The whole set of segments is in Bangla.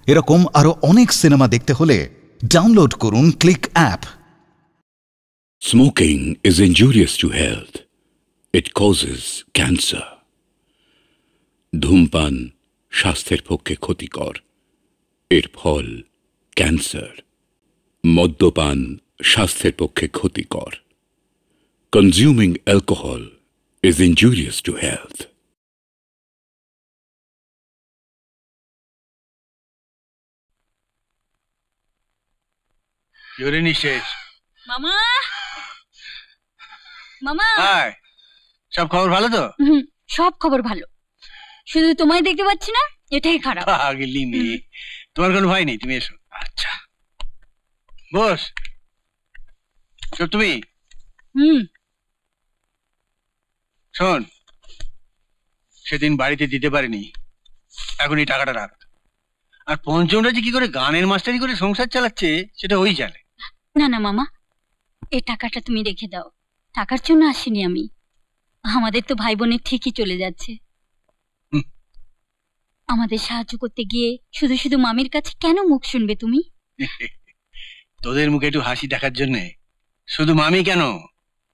এরকম আরো অনেক সিনেমা দেখতে হলে ডাউনলোড করুন click app. Smoking is injurious to health. It causes cancer. ধূমপান স্বাস্থ্যের পক্ষে ক্ষতিকর, এর ফল ক্যান্সার। মদ্যপান স্বাস্থ্যের পক্ষে ক্ষতিকর। Consuming alcohol is injurious to health. Urine শেষ। মামা মামা হাই, সব খবর ভালো তো? সব খবর ভালো, শুধু তোমায় দেখতে পাচ্ছি না, এটাই খারাপ। পাগলি মেয়ে, তোমার কোনো ভয় নেই, তুমি এসো। আচ্ছা বস। সব তুমি? শোন, সেদিন বাড়িতে দিতে পারিনি, এখন এই টাকাটা রাখ। আর পঞ্চমটা যে কি করে গানের মাস্টারি করে সংসার চালাচ্ছে সেটা ওই জানে। না না মামা, এই টাকাটা তুমি রেখে দাও। টাকার জন্য আসিনি আমি, আমাদের তো ভাই বোনের ঠিকই চলে যাচ্ছে। আমাদের সাহায্য করতে গিয়ে শুধু শুধু মামির কাছে কেন মুখ শুনবে তুমি? তোদের মুখে একটু হাসি দেখার জন্য শুধু মামি কেন,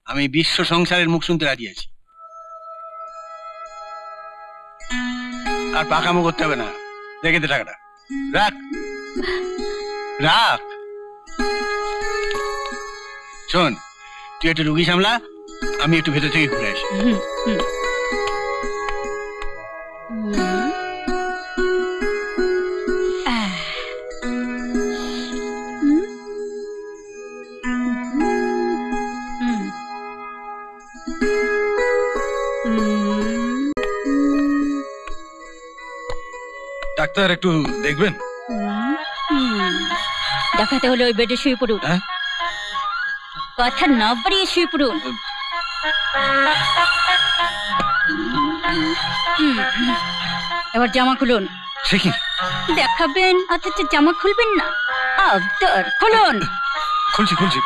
আমি বিশ্ব সংসারের মুখ শুনতে রাজি আছি। আর পাকামো করতে হবে না, রেখে দে টাকাটা, রাখ রাখ। শোন, তুই একটু রুগী সামলা, আমি একটু ভেতর থেকে ঘুরে আসি। ডাক্তার একটু দেখবেন। দেখাতে হলে ওই বেডে শুয়ে পড়ুন। কথা না বাড়িয়ে শুয়ে পড়ুন। এবার জামা খুলুন। সে কি দেখাবেন অথচ জামা খুলবেন না? আবদার, খুলুন। খুলছি খুলছি।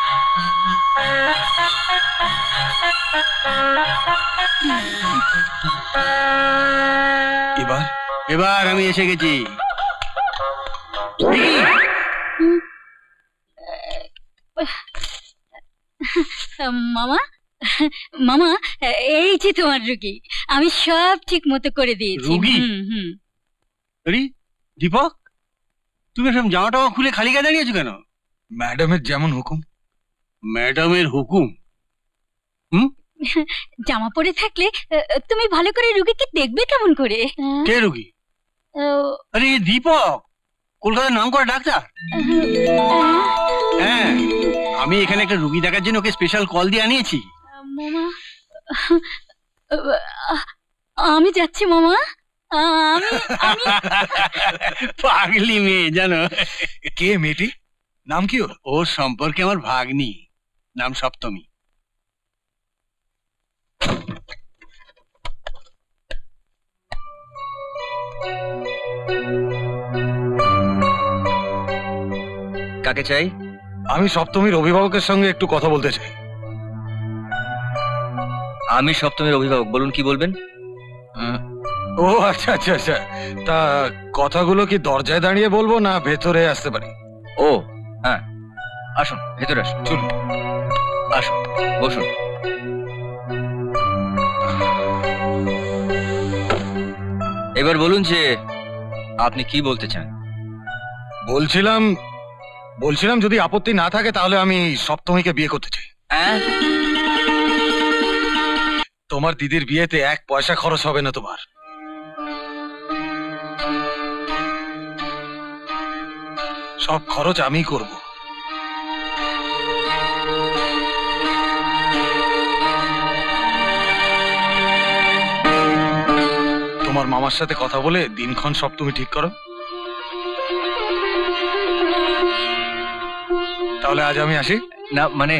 এবার এবার আমি এসে গেছি। মামা মামা, এই যে তোমার রুগী, আমি সব ঠিক মতো করে দিয়েছি। রুগী? আরে দীপক, তুমি সব জামা টামা খুলে খালি গায়ে দাঁড়িয়েছো কেন? ম্যাডামের যেমন হুকুম। ম্যাডামের হুকুম? জামা পরে থাকলে তুমি ভালো করে রুগীকে দেখবে কেমন করে? কে রুগী? আরে দীপক, কলকাতার নাম করা ডাক্তার। হ্যাঁ, আমি এখানে একটা রুগী দেখার জন্য ওকে স্পেশাল কল দিয়ে আনিয়েছি। মামা, আমি যাচ্ছি মামা। পাগলি মেয়ে জানো। কে মেয়েটি? নাম কি ওর? ওর সম্পর্কে আমার ভাগ্নি, নাম সপ্তমী। কাকে চাই? আমি সপ্তমীর অভিভাবকের সঙ্গে একটু কথা বলতে চাই। আমি সপ্তমীর অভিভাবক, বলুন কি বলবেন? ও আচ্ছা আচ্ছা আচ্ছা, তা কথাগুলো কি দরজায় দাঁড়িয়ে বলবো না ভেতরে আসতে পারি? ও হ্যাঁ, আসুন ভেতরে আসুন। চলুন আসুন, বসুন। এবার বলুন যে আপনি কি বলতে চান। বলছিলাম যদি আপত্তি না থাকে তাহলে আমি সপ্তমীকে বিয়ে করতে চাই। তোমার দিদির বিয়েতে 1 পয়সা খরচ হবে না তোমার। সব খরচ আমি করব। তোমার মামার সাথে কথা বলে দিনক্ষণ সপ্তমী ঠিক করো। তাহলে আজ আমি আসি? না মানে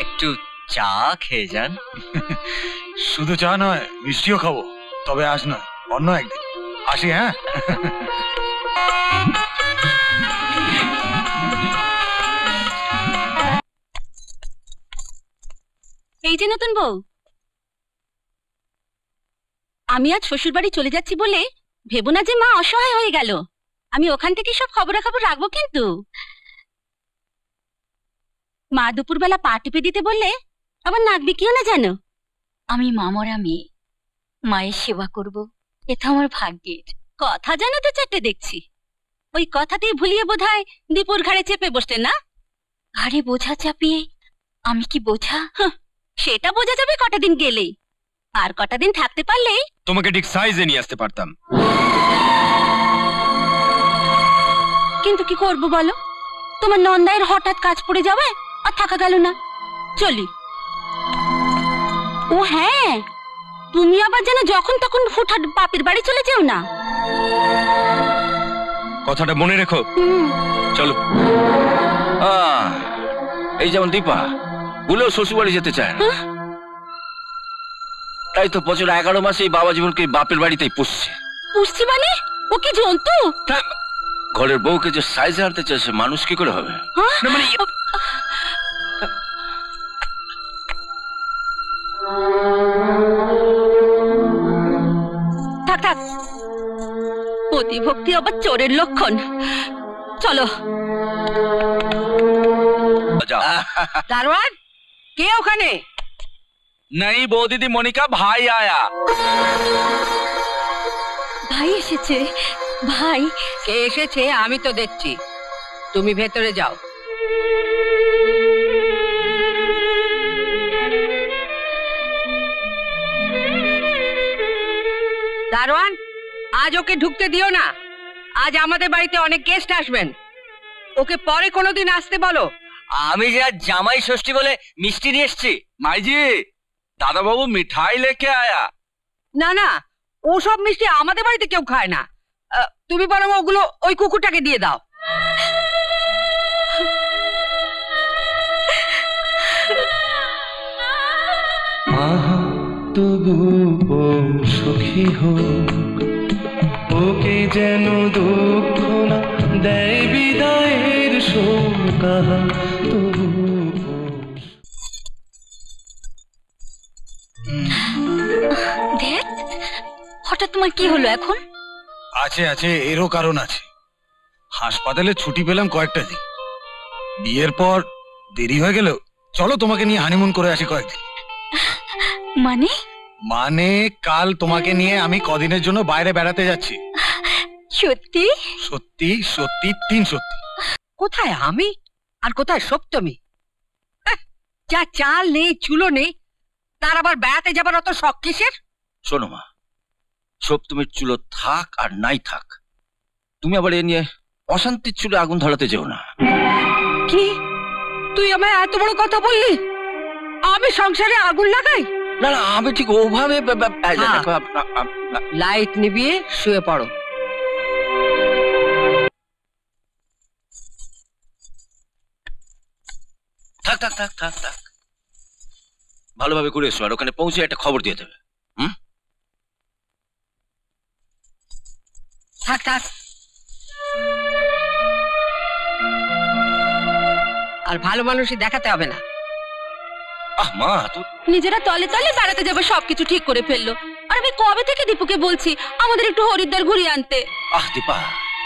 একটু চা খেয়ে যান। শুধু চা নয়, মিষ্টিও খাবো, তবে আজ নয়, অন্য একদিন আসি। হ্যাঁ, এই যে নতুন বউ, আমি আজ শ্বশুর বাড়ি চলে যাচ্ছি বলে ভেবো না যে মা অসহায় হয়ে গেল। আমি ওখান থেকে সব খবরাখবর রাখবো কিন্তু। মা দুপুরবেলা পা টিপে দিতে বললে আবার নাক বিকিও না জানো। আমি মামরা মেয়ে, মায়ের সেবা করব, এটা আমার ভাগ্যের কথা। জানো তো চারটে দেখছি, ওই কথাতেই ভুলিয়ে বোধহয় দীপুর ঘাড়ে চেপে বসতেন না। ঘাড়ে বোঝা চাপিয়ে আমি কি বোঝা? সেটা বোঝা যাবে কটা দিন গেলেই। আর কটা দিন থাকতে পারলেই তোমাকে ঠিক সাইজে নিয়ে আসতে পারতাম। কিন্তু কি করব বলো, তোমার নন্দাইয়ের হঠাৎ কাজ পড়ে যাবে, আর থাকা গেল না। চলি। ও হ্যাঁ, তুমি আবার যেন যখন তখন হুটহাট বাপের বাড়ি চলে যেও না। কথাটা মনে রেখো। চলো। এই যেমন দীপা বলেও শ্বশুরবাড়ি যেতে চায় না, তাই তো বছর 11 মাসে এই বাবা জীবনকে বাপের বাড়িতেই পুষছে। পুষছি মানে ও কি জন্তু? ঘরের বউকে যে সাইজে আনতে চাইছে, মানুষ কি করে হবে? না মানে থাক থাক, প্রতিভক্তি আবার চোরের লক্ষণ। চলো। দারোয়ান কে ওখানে? नहीं वो दीदी मोनिका, भाई आया। ভাই এসেছে। ভাই কে এসেছে আমি তো দেখছি, তুমি ভেতরে যাও। দারোয়ান, আজ ওকে ঢুকতে দিও না। আজ আমাদের বাড়িতে অনেক গেস্ট আসবেন, ওকে পরে কোনোদিন আসতে বলো। আমি যে আজ জামাই ষষ্ঠী বলে মিষ্টি নিয়ে এসেছি। মাইজি, দাদা বাবু মিঠাই লেকে আয়া। না না, ওসব মিষ্টি আমাদের বাড়িতে কেউ খায় না। তুমি বরং ওগুলো ওই কুকুরটাকে দিয়ে দাও। তবু ও সুখী হোক, ওকে যেন দুঃখ না দেয় বিদায়ের শোক। তবু দেখ, হঠাৎ তোমার কি হলো এখন? আছে আছে, এরও কারণ আছে। হাসপাতালে ছুটি পেলাম কয়েকটা দিন, বিয়ের পর দেরি হয়ে গেল। চলো তোমাকে নিয়ে হানিমুন করে আসি কয়েকদিন। মানে? মানে কাল তোমাকে নিয়ে আমি কদিনের জন্য বাইরে বেড়াতে যাচ্ছি। সত্যি? সত্যি সত্যি, 3 সত্যি। কোথায় আমি আর কোথায় সপ্তমী? যা চাল নেই চুলো নেই, তার আবার বেড়াতে যাবার অত শখ কিসের? শোনো মা, সপ্তমীর চুলো থাক আর নাই থাক, তুমি আবার এ নিয়ে অশান্তির চুলে আগুন ধরাতে যেও না। কি তুই আমায় এত বড় কথা বললি? আমি সংসারে আগুন লাগাই? না না, আমি ঠিক ওভাবে লাইট নিভিয়ে শুয়ে পড়ো। থাক থাক থাক থাক থাক, ভালোভাবে করে এসো, আর ওখানে পৌঁছে একটা খবর দিয়ে দেবে। থাক থাক, আর ভালো মানুষই দেখাতে হবে না। আহ মা, তুই নিজেরা তলে তলে বেড়াতে যাবে সবকিছু ঠিক করে ফেললো, আর আমি কবে থেকে দীপুকে বলছি আমাদের একটু হরিদ্বার ঘুরিয়ে আনতে। আহ দীপা,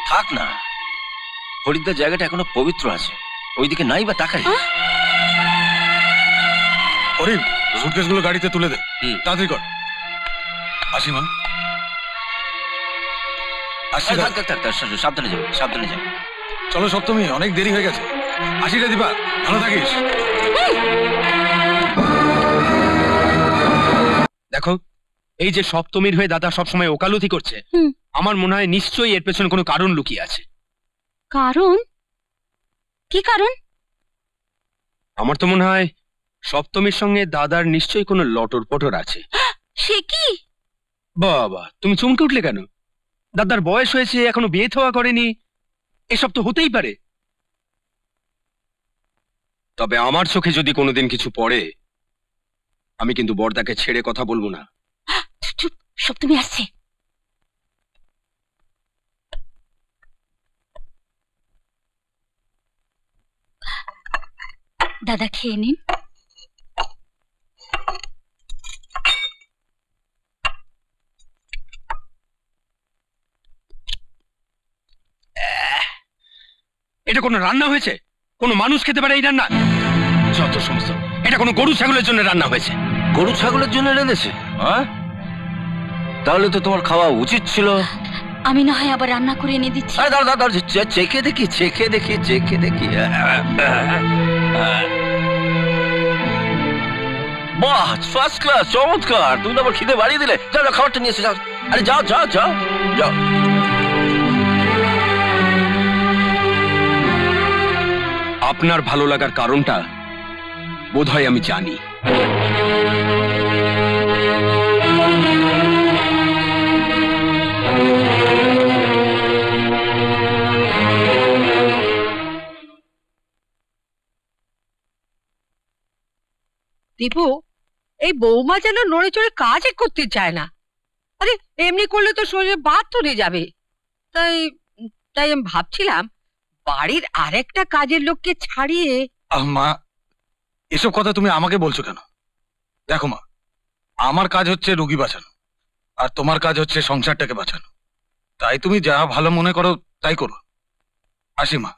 থাক না, হরিদ্বার জায়গাটা এখনো পবিত্র আছে, ওইদিকে নাই বা তাকাই। হরি, সুটকেস গুলো গাড়িতে তুলে দে, তাড়াতাড়ি কর। আসি মা, আসি। থাক থাক থাক, সাবধানে যাবে, সাবধানে যাবে। চলো সপ্তমী, অনেক দেরি হয়ে গেছে। আসি রে দীপা, ভালো থাকিস। দেখো, এই যে সপ্তমীর হয়ে দাদা সবসময় ওকালতি করছে, আমার মনে হয় নিশ্চয়ই এর পেছনে কোনো কারণ লুকিয়ে আছে। কারণ? কি কারণ? আমার তো মনে হয় সপ্তমীর সঙ্গে দাদার নিশ্চয়ই কোনো লটর পটর আছে। সে কি? বাবা, তুমি চমকে উঠলে কেন? দাদার বয়স হয়েছে, এখনো বিয়ে থোয়া করেনি, এসব তো হতেই পারে। তবে আমার চোখে যদি কোনোদিন কিছু পড়ে, আমি কিন্তু বড়দাকে ছেড়ে কথা বলবো না। চুপ, সপ্তমী আসছে। দাদা খেয়ে নিন। এটা কোনো রান্না হয়েছে? কোনো মানুষ খেতে পারে এই রান্না? যত সমস্ত, এটা কোনো গরু ছাগলের জন্য রান্না হয়েছে। গরু ছাগলের জন্য রেঁধেছে? হ্যাঁ, তাহলে তো তোমার খাওয়া উচিত ছিল। আমি না হয় আবার রান্না করে এনে দিচ্ছি। আরে দাঁড়া দাঁড়া, চেখে দেখি, চেখে দেখি, চেখে দেখি। বাহ, ফার্স্ট ক্লাস, চমৎকার। তুমি তো আবার খিদে বাড়িয়ে দিলে। যাও যাও, খাবারটা নিয়ে এসে যাও। আরে যাও যাও যাও যাও। আপনার ভালো লাগার কারণটা বোধহয় আমি জানি। দীপু, এই বৌমা যেন নড়ে চড়ে কাজই করতে চায় না। আরে এমনি করলে তো শরীরে বাত ধরে যাবে। তাই তাই আমি ভাবছিলাম বাড়ির আরেকটা কাজের লোককে ছাড়িয়ে। মা, এসব কথা তুমি আমাকে বলছো কেন? দেখো মা, আমার কাজ হচ্ছে রোগী বাঁচানো, আর তোমার কাজ হচ্ছে সংসারটাকে বাঁচানো। তাই তুমি যা ভালো মনে করো তাই করো। আসি মা।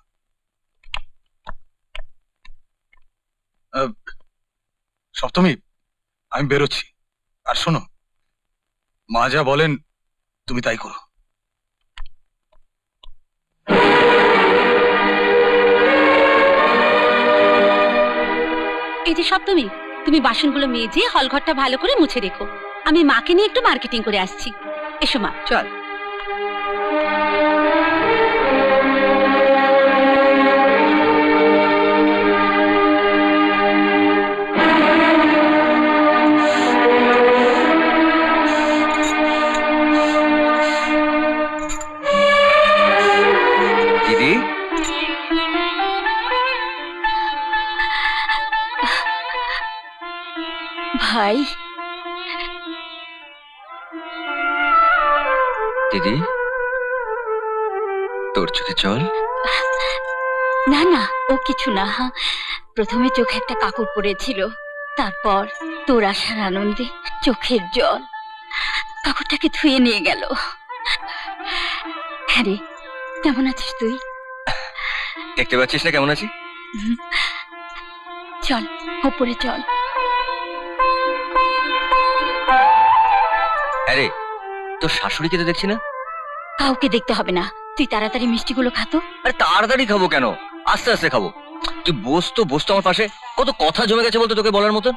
সপ্তমী, আমি বেরোচ্ছি। আর শোনো, মা যা বলেন তুমি তাই করো। এই যে সপ্তমী, তুমি বাসনগুলো মেজে হলঘরটা ভালো করে মুছে রেখো। আমি মাকে নিয়ে একটু মার্কেটিং করে আসছি। এসো মা। চল। দিদি, ভাই। দিদি, তোর চোখে জল? না না, ও কিছু না। প্রথমে চোখে একটা কাপড় পড়েছিল, তারপর তোর আসার আনন্দে চোখের জল কাপড়টাকে ধুয়ে নিয়ে গেল। হ্যাঁ রে, কেমন আছিস তুই? দেখতে পাচ্ছিস না কেমন আছি? চল ওপরে চল। আরে, তোর শাশুড়িকে তো দেখছি না। কাউকে দেখতে হবে না, তুই তাড়াতাড়ি মিষ্টিগুলো খাতো। আরে তাড়াতাড়ি খাবো কেন, আস্তে আস্তে খাবো। তুই বস তো, বস তো আমার পাশে। কত কথা জমে গেছে বলতো তোকে বলার মতন।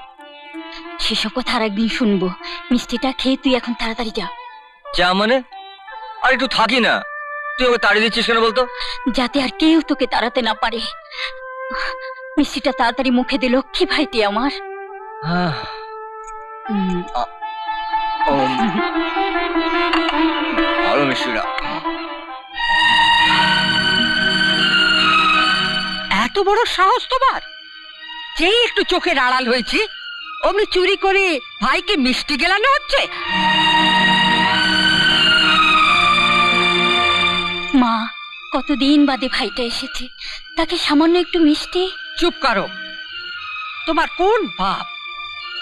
সেসব কথা আর একদিন শুনবো। মিষ্টিটা খেয়ে তুই এখন তাড়াতাড়ি যা। যা মানে? আর একটু থাকি না, তুই ওকে তাড়িয়ে দিচ্ছিস কেন বলতো? যাতে আর কেউ তোকে তাড়াতে না পারে। মিষ্টিটা তাড়াতাড়ি মুখে দে লক্ষ্মী ভাইটি আমার। ভালো মিষ্টিটা। এত বড় সাহস তোমার! যেই একটু চোখের আড়াল হয়েছে অমনি চুরি করে ভাইকে মিষ্টি গেলানো হচ্ছে। মা, কতদিন বাদে ভাইটা এসেছে, তাকে সামান্য একটু মিষ্টি। চুপ করো। তোমার কোন বাপ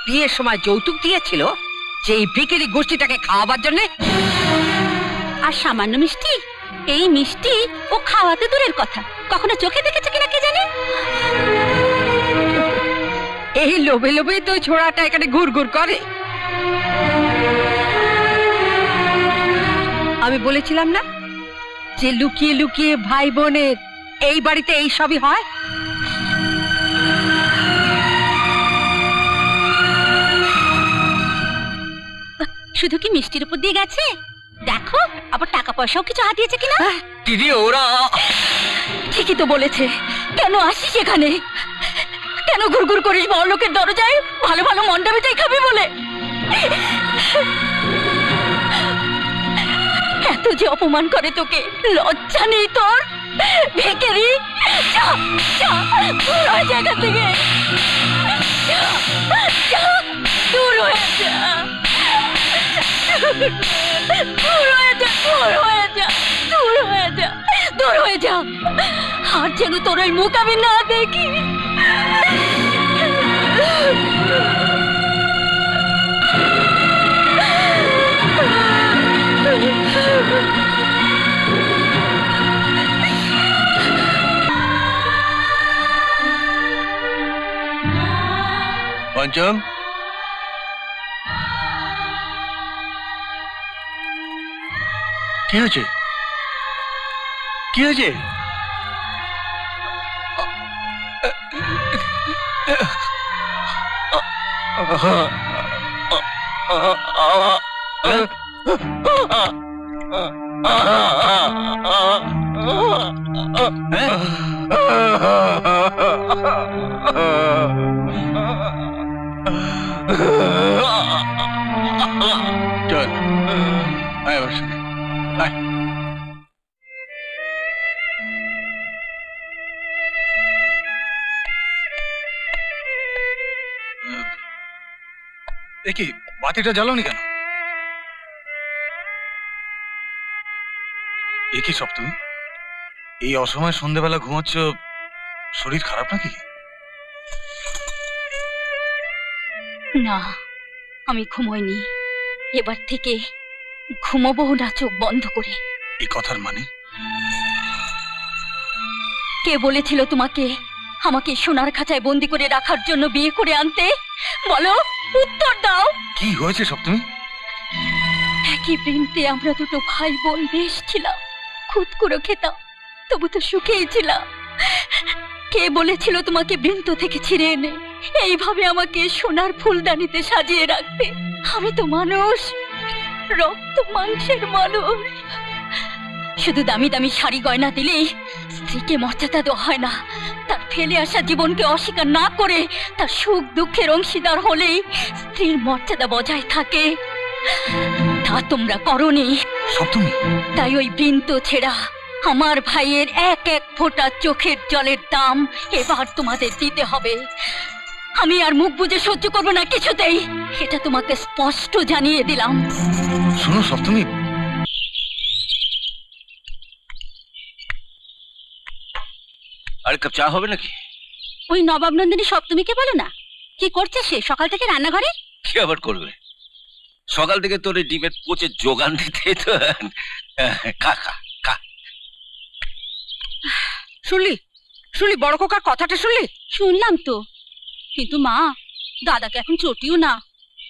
বিয়ের সময় যৌতুক দিয়েছিল যে এই ভিখারি গোষ্ঠীটাকে খাওয়াবার জন্য? আর সামান্য মিষ্টি? এই মিষ্টি ও খাওয়াতে দূরের কথা, কখনো চোখে দেখেছে কিনা কে জানে। এই লোভে লোভে তো ছোড়াটা এখানে ঘুর ঘুর করে। আমি বলেছিলাম না যে লুকিয়ে লুকিয়ে ভাই বোনের এই বাড়িতে এই সবই হয়। শুধু কি মিষ্টির উপর দিয়ে গেছে? দেখো আবার টাকা পয়সাও কিছু হাতিয়েছে কিনা। দিদি, ওরা ঠিকই তো বলেছে। কেন আসিস এখানে? কেন ঘুরঘুর করিস বড় লোকের দরজায় ভালো ভালো মন্ডা মিঠাই খাবি বলে? এত যে অপমান করে তোকে, লজ্জা নেই তোর? ভিখারি, যা যা, দূর হয়ে যা এখান থেকে। যা, যা, দূর হয়ে যা, দূর হয়ে যা, দূর হয়ে যা, দূর হয়ে যা, দূর হয়ে যা। আর যেন তোর ওই মুখ আমি না দেখি। পঞ্চম, কি হয়েছে? কি হয়েছে? চল আয় আমার সাথে, আয়। দেখি বাতিটা জ্বালাওনি কেন? এ কি সপ্তমী, এই অসময় সন্ধ্যেবেলা ঘুমাচ্ছ? শরীর খারাপ নাকি? না, আমি ঘুমোইনি। এবার থেকে ঘুমোবো না চোখ বন্ধ করে। এই কথার মানে? কে বলেছিল তোমাকে আমাকে সোনার খাঁচায় বন্দি করে রাখার জন্য বিয়ে করে আনতে? বলো, উত্তর দাও। কি হয়েছে সপ্তমী? একই বৃন্তে আমরা দুটো ভাই বোন বেশ ছিলাম, খুদ করে খেতাম, তবু তো সুখেই ছিলাম। কে বলেছিল তোমাকে বৃন্ত থেকে ছিঁড়ে এনে এইভাবে আমাকে সোনার ফুলদানিতে সাজিয়ে রাখতে? আমি তো মানুষ, রক্ত মাংসের মানুষ। শুধু দামি দামি শাড়ি গয়না দিলেই স্ত্রীকে মর্যাদা দেওয়া হয় না। তার ফেলে আসা জীবনকে অস্বীকার না করে তার সুখ দুঃখের অংশীদার হলেই স্ত্রীর মর্যাদা বজায় থাকে। তা তোমরা করনি সপ্তমী। তাই ওই বৃন্ত ছেড়া আমার ভাইয়ের এক এক ফোঁটা চোখের জলের দাম এবার তোমাদের দিতে হবে। আমি আর মুখ বুজে সহ্য করবো না কিছুতেই, এটা তোমাকে স্পষ্ট জানিয়ে দিলাম। শোনো সপ্তমী, আরে কাপ চা হবে নাকি? ওই নবাব নন্দিনী সপ্তমীকে বলো না, কি করছে সে সকাল থেকে রান্নাঘরে? কি আবার করবে? সকাল থেকে তোর এই ডিমের পচে যোগান দিতে তো। খা খা খা। শুনলি শুনলি বড় কোকার কথাটা শুনলি? শুনলাম তো, কিন্তু মা, দাদাকে এখন চটিও না।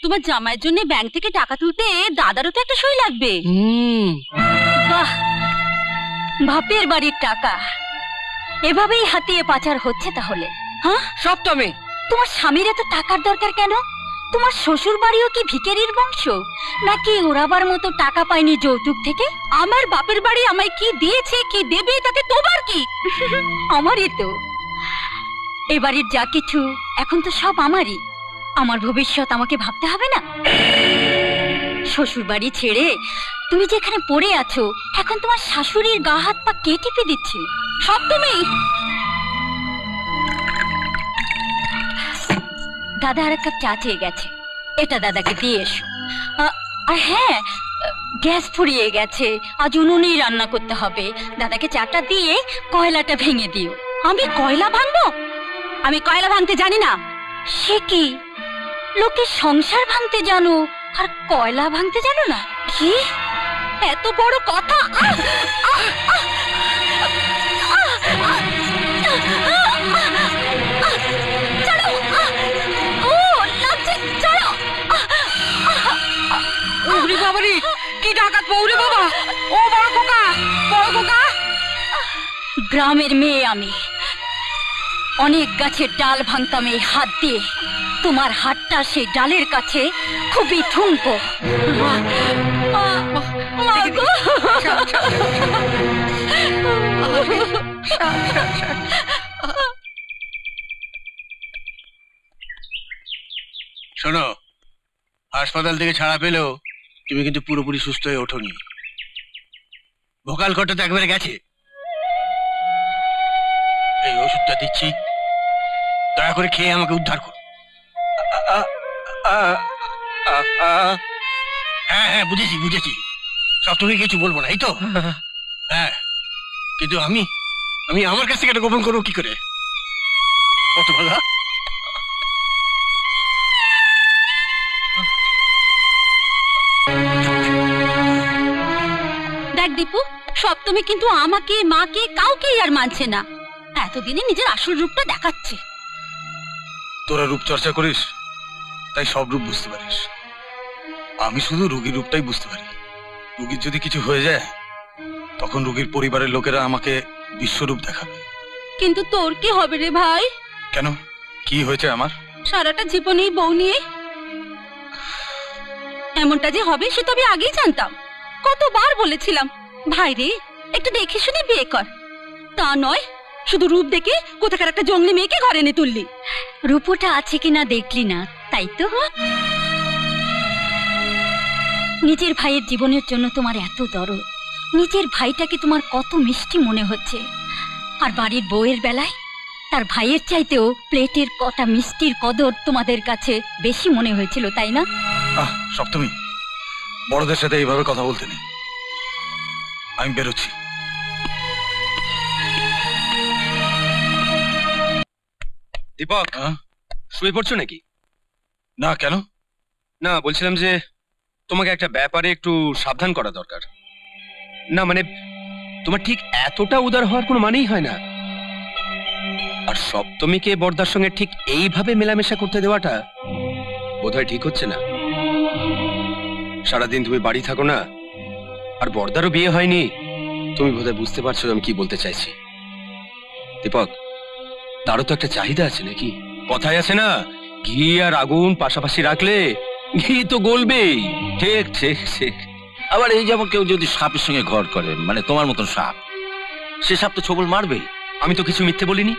তোমার জামাইয়ের জন্য ব্যাংক থেকে টাকা তুলতে দাদারও তো একটা সই লাগবে। বাহ, বাপের বাড়ির টাকা এভাবেই হাতিয়ে পাচার হচ্ছে তাহলে? হ্যাঁ সপ্তমী, তোমার স্বামীর এত টাকার দরকার কেন? তোমার শ্বশুর বাড়িও কি ভিখারির বংশ, নাকি ওরাবার মতো টাকা পায়নি যৌতুক থেকে? আমার বাপের বাড়ি আমায় কি দিয়েছে কি দেবে তাতে তোমার কি? আমারই তো। এ বাড়ির যা কিছু এখন তো সব আমারই। আমার ভবিষ্যৎ আমাকে ভাবতে হবে না? শ্বশুর বাড়ি ছেড়ে তুমি যেখানে পড়ে আছো, এখন তোমার শাশুড়ির গা হাত পা কে টিপে দিচ্ছে? সপ্তমী, দাদা আর এক কাপ চা চেয়ে গেছে, এটা দাদাকে দিয়ে এসো। আর হ্যাঁ, গ্যাস ফুরিয়ে গেছে, আজ উনুনেই রান্না করতে হবে। দাদাকে চাটা দিয়ে কয়লাটা ভেঙে দিও। আমি কয়লা ভাঙবো? আমি কয়লা ভাঙতে জানি না। সে কি, লোকে সংসার ভাঙতে জানো আর কয়লা ভাঙতে জানো না? কি এত বড় কথা! কি ডাকাত বউরে বাবা! ও বড় খোকা, বড় খোকা! গ্রামের মেয়ে আমি, অনেক গাছের ডাল ভাঙতাম এই হাত দিয়ে। তোমার হাতটা সেই ডালের কাছে খুবই ঠুনকো। শোনো, হাসপাতাল থেকে ছাড়া পেলেও তুমি কিন্তু পুরোপুরি সুস্থ হয়ে ওঠোনি। ভোকাল কর্ডটা তো একবারে গেছে। এই ওষুধটা দিচ্ছি, দয়া করে খেয়ে আমাকে উদ্ধার করো। হ্যাঁ হ্যাঁ, বুঝেছি বুঝেছি, সপ্তমী কিছু বলবো না, এই তো? হ্যাঁ, কিন্তু আমি আমি আমার কাছ থেকে এটা গোপন করবো কি করে? কত ভালো। দেখ দীপু, সপ্তমী কিন্তু আমাকে, মাকে, কাউকেই আর মানছে না। এতদিনে নিজের আসল রূপটা দেখাচ্ছে। তোরা রূপচর্চা করিস, তাই সব রূপ বুঝতে পারিস। আমি শুধু রুগীর রূপটাই বুঝতে পারি। রুগীর যদি কিছু হয়ে যায় তখন রুগীর পরিবারের লোকেরা আমাকে বিশ্বরূপ দেখাবে। কিন্তু তোর কি হবে রে ভাই? কেন, কি হয়েছে আমার? সারাটা জীবনেই বউ নিয়ে এমনটা যে হবে সে তো আমি আগেই জানতাম। কতবার বলেছিলাম ভাই রে একটু দেখে শুনে বিয়ে কর, তা নয় শুধু রূপ দেখে কোথাকার একটা জঙ্গলি মেয়েকে ঘরে এনে তুললি। রূপটা আছে কিনা দেখলি না, তাই তো। নিজের ভাইয়ের জীবনের জন্য তোমার এত দরদ, নিজের ভাইটাকে তোমার কত মিষ্টি মনে হচ্ছে, আর বাড়ির বউয়ের বেলায় তার ভাইয়ের চাইতেও প্লেটের কটা মিষ্টির কদর তোমাদের কাছে বেশি মনে হয়েছিল, তাই না? সপ্তমী, বড়দের সাথে এইভাবে কথা বলতে নেই। আমি বেরোচ্ছি। দীপক, শুয়ে পড়ছো নাকি? না, কেন? না, বলছিলাম যে তোমাকে একটা ব্যাপারে একটু সাবধান করা দরকার। না মানে তোমার ঠিক এতটা উদার হওয়ার কোনো মানেই হয় না। আর সপ্তমীকে বর্দার সঙ্গে ঠিক এইভাবে মেলামেশা করতে দেওয়াটা বোধহয় ঠিক হচ্ছে না। সারাদিন তুমি বাড়ি থাকো না, আর বর্দারও বিয়ে হয়নি। তুমি বোধহয় বুঝতে পারছো আমি কি বলতে চাইছি। দীপক, তারও তো একটা চাহিদা আছে নাকি? কথায় আছে না, ঘি আর আগুন পাশাপাশি রাখলে ঘি তো গলবেই। ঠিক ঠিক ঠিক। আবার এই যেমন কেউ যদি সাপের সঙ্গে ঘর করে, মানে তোমার মতন সাপ, সে সাপ তো ছবল মারবে। আমি তো কিছু মিথ্যে বলিনি।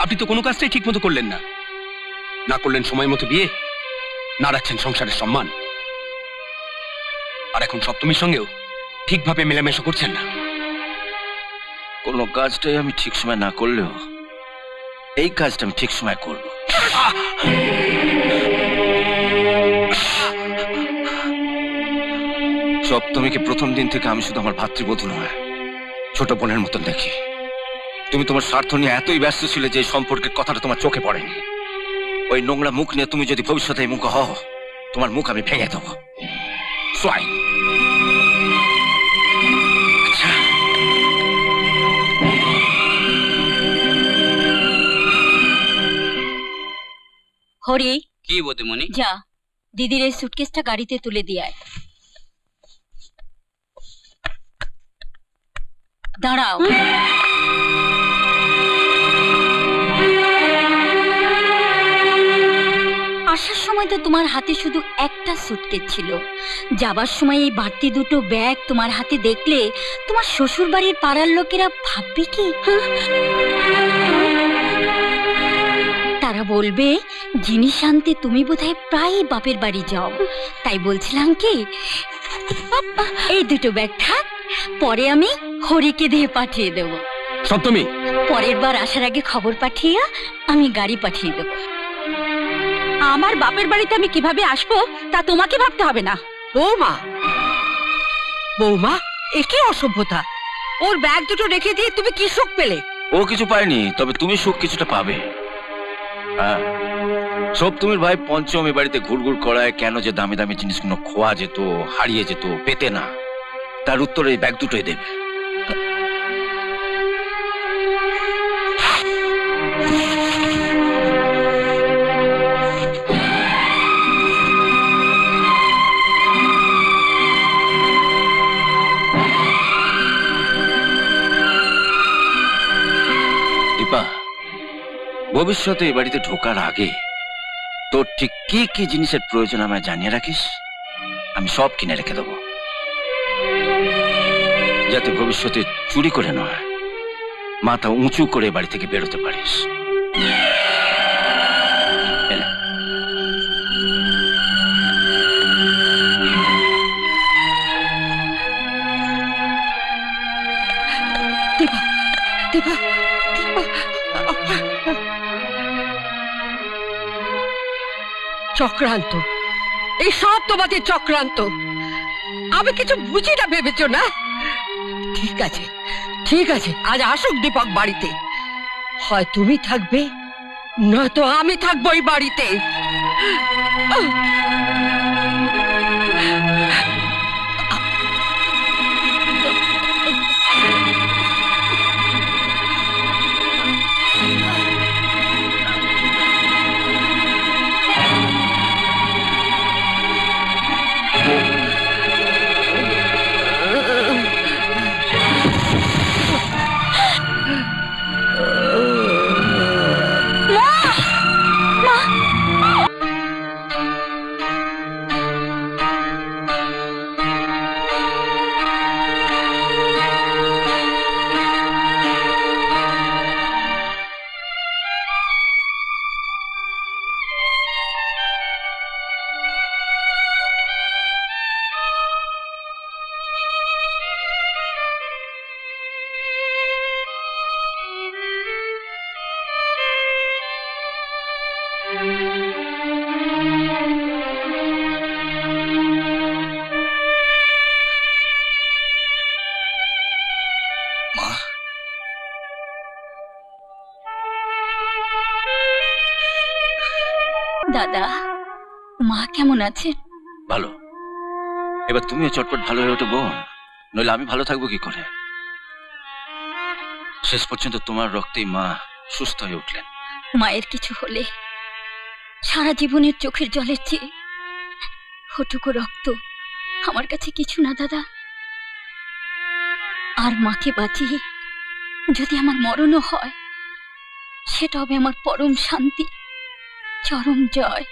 আপনি তো কোনো কাজটাই ঠিক মতো করলেন না। না করলেন সময় মতো বিয়ে, না রাখছেন সংসারের সম্মান, আর এখন সপ্তমীর সঙ্গেও ঠিকভাবে মেলামেশা করছেন না। কোনো কাজটাই আমি ঠিক সময় না করলেও এই কাজটা আমি ঠিক সময় করব। সপ্তমীকে প্রথম দিন থেকে আমি শুধু আমার ভাতৃবধূ নয়, ছোট বোনের মতন দেখি। তুমি তোমার স্বার্থ নিয়ে এতই ব্যস্ত ছিলে যে সম্পর্কের কথাটা তোমার চোখে পড়েনি। ওই নোংরা মুখ নিয়ে তুমি যদি ভবিষ্যতে এই মুখ হও, তোমার মুখ আমি ভেঙে দেবো। সোয়াই। হরি, কি বৌদিমণি? যা দিদির এই সুটকেসটা গাড়িতে তুলে দিয়ে আয়। দাঁড়াও। আসার সময় তো তোমার হাতে শুধু একটা সুটকেস ছিল, যাবার সময় এই বাড়তি দুটো ব্যাগ তোমার হাতে দেখলে তোমার শ্বশুর বাড়ির পাড়ার লোকেরা ভাববে কি? তারা বলবে জিনিস আনতে তুমি বোধহয় প্রায়ই বাপের বাড়ি যাও। তাই বলছিলাম কি, এই দুটো ব্যাগ থাক, পরে আমি হরিকে দিয়ে পাঠিয়ে দেব। সপ্তমী, পরের বার আসার আগে খবর পাঠিয়ে আমি গাড়ি পাঠিয়ে দেব। আমার বাপের বাড়িতে আমি কিভাবে আসবো তা তোমাকে ভাবতে হবে না। বৌমা, বৌমা, এ কি অসভ্যতা! ওর ব্যাগ দুটো রেখে দিয়ে তুমি কি সুখ পেলে? ও কিছু পায়নি, তবে তুমি সুখ কিছুটা পাবে। সপ্তমীর ভাই পঞ্চম এ বাড়িতে ঘুরঘুর করায় কেন যে দামি দামি জিনিসগুলো খোয়া যেত, হারিয়ে যেত, পেতে না, তার উত্তর এই ব্যাগ দুটোই দেবে। দীপা, ভবিষ্যতে এই বাড়িতে ঢোকার আগে তোর ঠিক কি কি জিনিসের প্রয়োজন আমায় জানিয়ে রাখিস, আমি সব কিনে রেখে দেবো, যাতে ভবিষ্যতে চুরি করে নয়, মাথা উঁচু করে বাড়ি থেকে বেরোতে পারিস। চক্রান্ত, এই সব তোমাদের চক্রান্ত। আমি কিছু বুঝি না ভেবেছ না? ঠিক আছে, ঠিক আছে, আজ আসুক দীপক বাড়িতে, হয় তুমি থাকবে নয়তো আমি থাকবো এই বাড়িতে। মা, দাদা, মা কেমন আছেন? ভালো। এবার তুমিও চটপট ভালো হয়ে ওঠো বোন, নইলে আমি ভালো থাকবো কি করে? শেষ পর্যন্ত তোমার রক্তেই মা সুস্থ হয়ে উঠলেন। মায়ের কিছু হলে সারা জীবনের চোখের জলের চেয়ে ওটুকু রক্ত আমার কাছে কিছু না দাদা। আর মাকে বাঁচিয়ে যদি আমার মরণও হয়, সেটা হবে আমার পরম শান্তি, চরম জয়।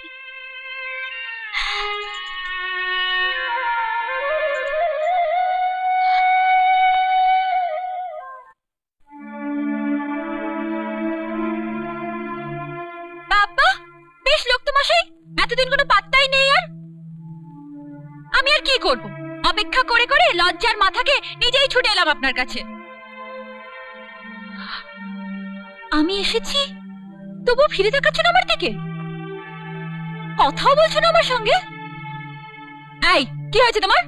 বাবা, বেশ লোক তো মশাই, এতদিন কোনো পাত্তাই নেই। আর আমি আর কি করব? অপেক্ষা করে করে লজ্জার মাথাকে নিজেই ছুটে এলাম আপনার কাছে। আমি এসেছি তবু ফিরে তাকাচ্ছ না আমার দিকে, কথাও বলছো না আমার সঙ্গে। এই, কি হয়েছে তোমার?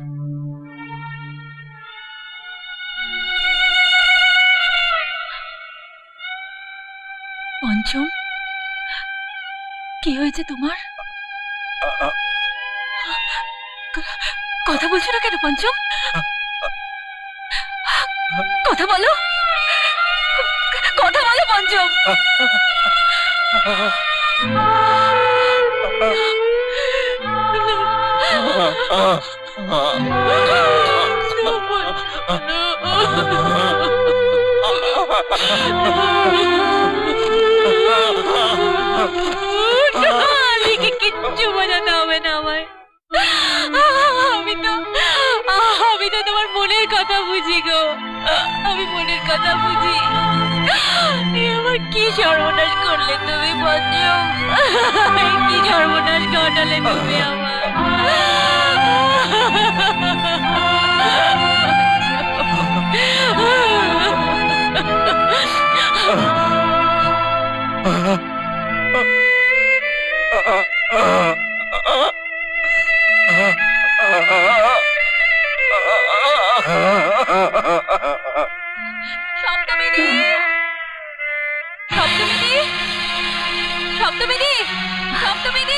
পঞ্চম, কি হয়েছে তোমার? কথা বলছো না কেন পঞ্চম? কথা বলো, কথা বলো পঞ্চম। কিচ্ছু বোঝাতে হবে না আমায়। আমি তো তোমার মনের কথা বুঝি গো, আমি মনের কথা বুঝি। আমার কি সর্বনাশ করলে তুমি পঞ্চম, কি সর্বনাশ ঘটালে তুমি আমার। সপ্তমীদি, সপ্তমীদি, সপ্তমীদি, সপ্তমীদি,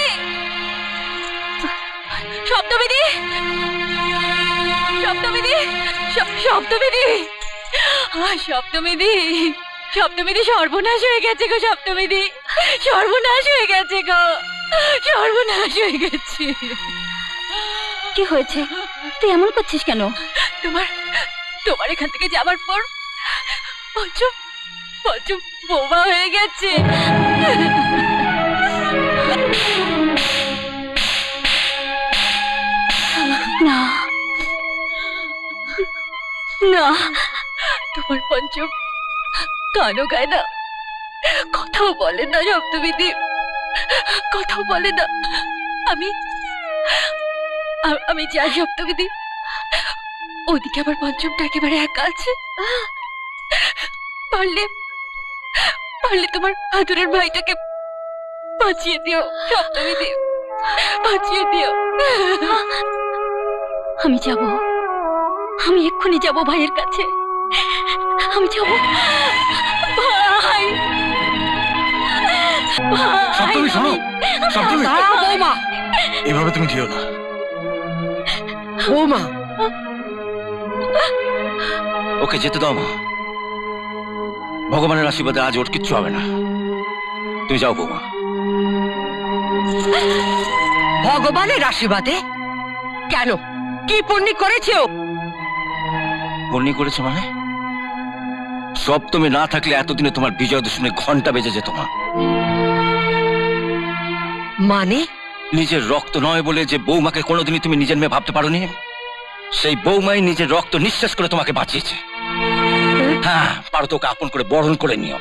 সপ্তমীদি, সপ্তমীদি, সপ্তমীদি, সপ্তমীদি, সপ্তমীদি, সর্বনাশ হয়ে গেছে গো সপ্তমীদি, সর্বনাশ হয়ে গেছে গো, সর্বনাশ হয়ে গেছে। কি হয়েছে? তুই এমন করছিস কেন? তোমার তোমার এখান থেকে যাবার পর পঞ্চম পঞ্চম বোমা হয়ে গেছে। না না, তোমার পঞ্চম গানও গায় না, কথাও বলে না সপ্তমীদি, কথাও বলে না। আমি আমি যাই সপ্তমীদি, ওদিকে আমার পঞ্চমটা একেবারে একা আছে। পারলে পারলে তোমার আদরের ভাইটাকে বাঁচিয়ে দিও সপ্তমীদি, বাঁচিয়ে দিও। আমি যাব, আমি এক্ষুনি যাব ভাইয়ের কাছে, আমি যাব। ভাই, সপ্তমী শোনো, সপ্তমী, বৌমা, এভাবে তুমি যেও না। বৌমা, ওকে যেতে দাও মা, ভগবানের আশীর্বাদে আজ ওর কিচ্ছু হবে না। তুমি যাও বৌমা। ভগবানের আশীর্বাদে? কেন, কি পুণ্য করেছে ও? বন্যি করেছে মানে? সপ্তমী না থাকলে এতদিনে তোমার বিজয় দশমী ঘন্টা বেজে যেত মা। মানে? নিজের রক্ত নয় বলে যে বৌমাকে কোনোদিনই তুমি নিজের মেয়ে ভাবতে পারোনি, সেই বৌমাই নিজের রক্ত নিঃশ্বাস করে তোমাকে বাঁচিয়েছে। হ্যাঁ, পারো তোকে আপন করে বরণ করে নিও।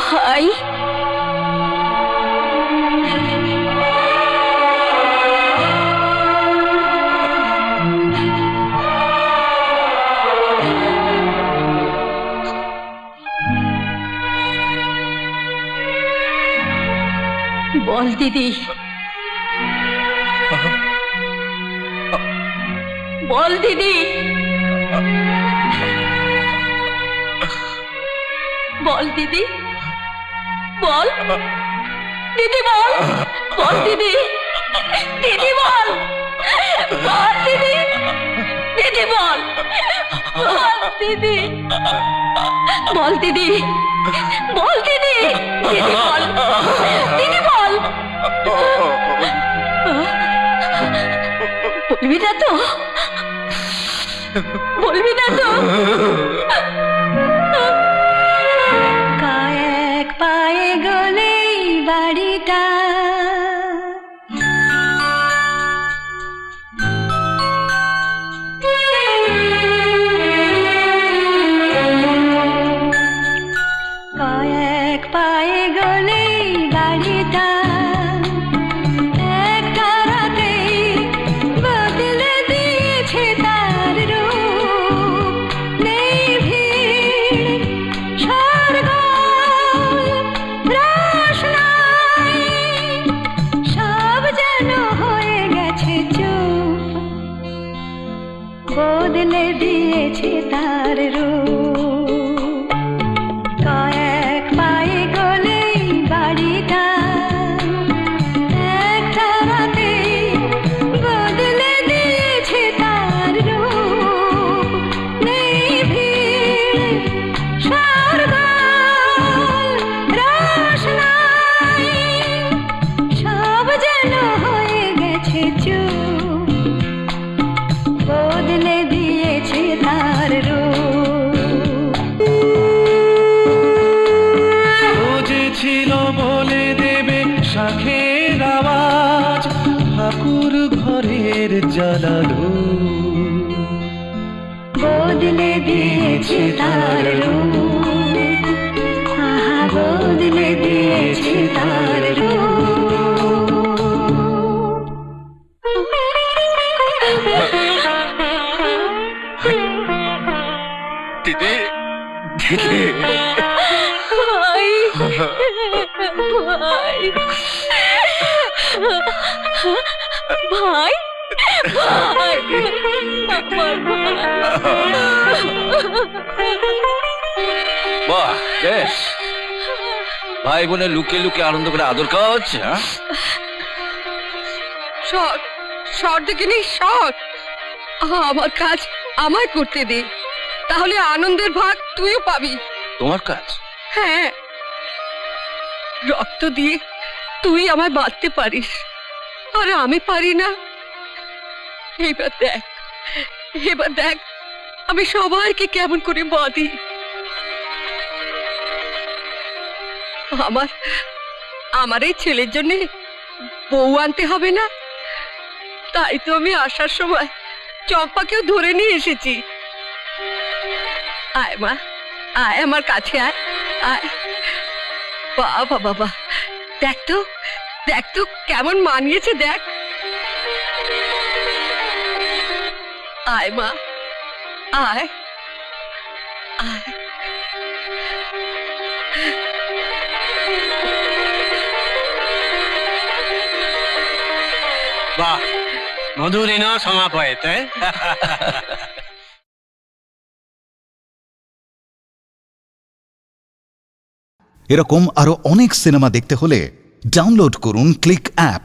ভাই বল দিদি, বল দিদি, বল দিদি, বল দিদি, বল বল দিদি, দিদি বল, বল দিদি, দিদি বল, বল দিদি, বল দিদি, বল দিদি, দিদি বল, দিদি বল। বলবি না তো, বলবি না তো? কয়েক পায়ে গলেই বাড়িটা, কয়েক পায়ে গলেই বাড়িটা একটা রাতেই বদলে দিয়েছে তার রূপ। নেই ভিড় শোরগোল রোশনাই, সব যেন হয়ে গেছে চুপ, বদলে দিয়েছে তার রূপ। কয়েক পায়ে গলেই বাড়িটা একটা রাতেই বদলে দিয়েছে তার রূপ। নেই ভিড় শোরগোল রোশনাই, সব যেন হয়ে গেছে চুপ, বদলে দিয়েছে তার রূপ। ছিল বলে দেবে শাখের আওয়াজ, ঠাকুর ঘরের জ্বালালো, বদলে দিয়েছে তার রূপ, আহা বদলে দিয়েছে তার রূপ। দিদি, দিদি, ভাই, ভাই, ভাই, ভাই, বাহ বেশ, ভাই বোনে লুকিয়ে লুকিয়ে আনন্দ করে আদর খাওয়া হচ্ছে। শট শট দেখে নেই, শট। আমার কাজ আমায় করতে দে, তাহলে আনন্দের ভাগ তুইও পাবি। তোমার কাজ? হ্যাঁ, রক্ত দিয়ে তুই আমায় বাঁধতে পারিস, আর আমি পারি না। এবার দেখ, এবার দেখ আমি সবাইকে কেমন করে বাঁধি। আমার এই ছেলের জন্য বউ আনতে হবে না, তাই তো আমি আসার সময় চম্পাকেও ধরে নিয়ে এসেছি। আয় মা, আয় আমার কাছে, আয় আয়। বাবা বাবা, দেখ তো, দেখ তো কেমন মানিয়েছে, দেখ। আয় মা, আয় আয়। বাহ, মধুরিণ সমাপয়েতে। এরকম আরো অনেক সিনেমা দেখতে হলে ডাউনলোড করুন ক্লিক অ্যাপ।